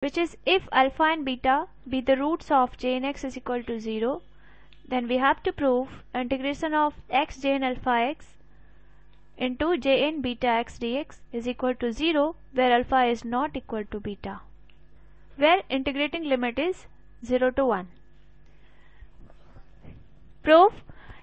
which is if alpha and beta be the roots of j in x is equal to 0, then we have to prove integration of x j in alpha x into j in beta x dx is equal to 0 where alpha is not equal to beta, where integrating limit is 0 to 1. Proof.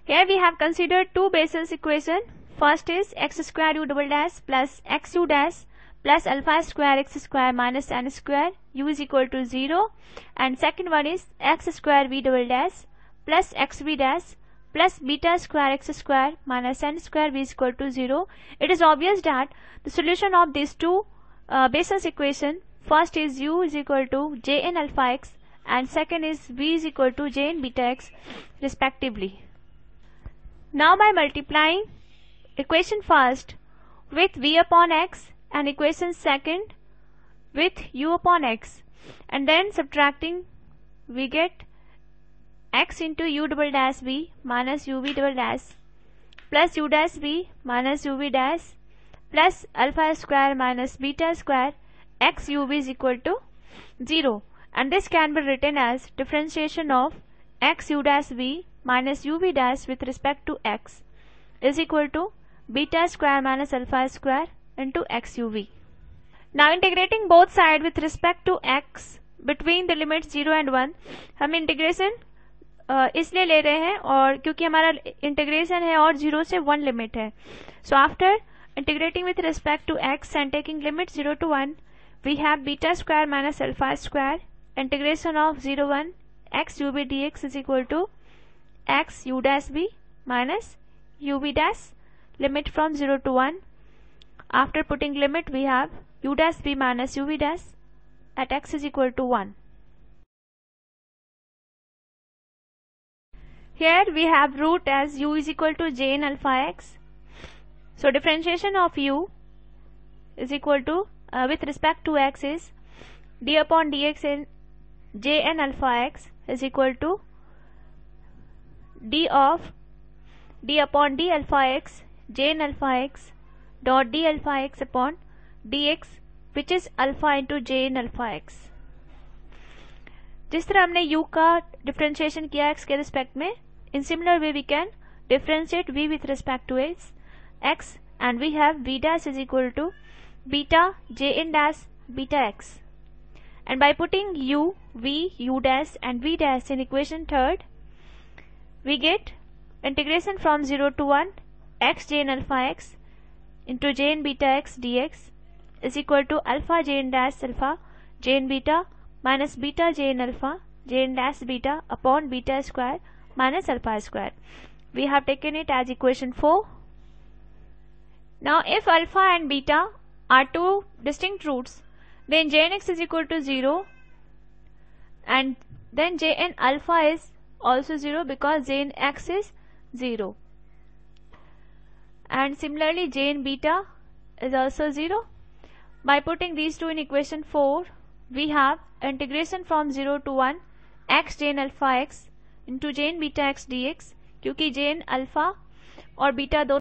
Here we have considered two Bessel's equation. First is x square u double dash plus x u dash plus alpha square x square minus n square u is equal to 0, and second one is x square v double dash plus x v dash plus beta square x square minus n square v is equal to 0. It is obvious that the solution of these two Bessel's equation, first is u is equal to j in alpha x and second is v is equal to j in beta x respectively. Now by multiplying equation first with v upon x and equation second with u upon x and then subtracting, we get x into u double dash v minus uv double dash plus u dash v minus uv dash plus alpha square minus beta square x uv is equal to 0, and this can be written as differentiation of x u dash v minus uv dash with respect to x is equal to beta square minus alpha square into x uv. Now integrating both sides with respect to x between the limits 0 and 1, हम integration इसलिए ले रहे हैं और क्योंकि हमारा integration है और 0 से 1 लिमिट है. So after integrating with respect to x and taking limit 0 to 1, we have beta square minus alpha square integration of 0 1 x uv dx is equal to x u dash v minus uv dash limit from 0 to 1. After putting limit, we have u dash v minus uv dash at x is equal to 1. Here we have root as u is equal to j in alpha x. So differentiation of u is equal to with respect to x is d upon dx in j n alpha x is equal to d of d upon d alpha x j n alpha x dot d alpha x upon dx which is alpha into j in alpha x. जिस तरह हमने u का differentiation किया x के respect में, in similar way we can differentiate v with respect to x and we have v dash is equal to beta j n dash beta x, and by putting u, v, u dash and v dash in equation third, we get integration from 0 to 1 x j n alpha x into j n beta x dx is equal to alpha j n dash alpha j n beta minus beta j n alpha j n dash beta upon beta square minus alpha square. We have taken it as equation 4. Now if alpha and beta are two distinct roots, then j n x is equal to 0 and then j n alpha is also 0 because j n x is 0, and similarly j n beta is also 0. By putting these two in equation 4, we have integration from 0 to 1 x j n alpha x into j n beta x dx, क्योंकि j n alpha और beta दोनों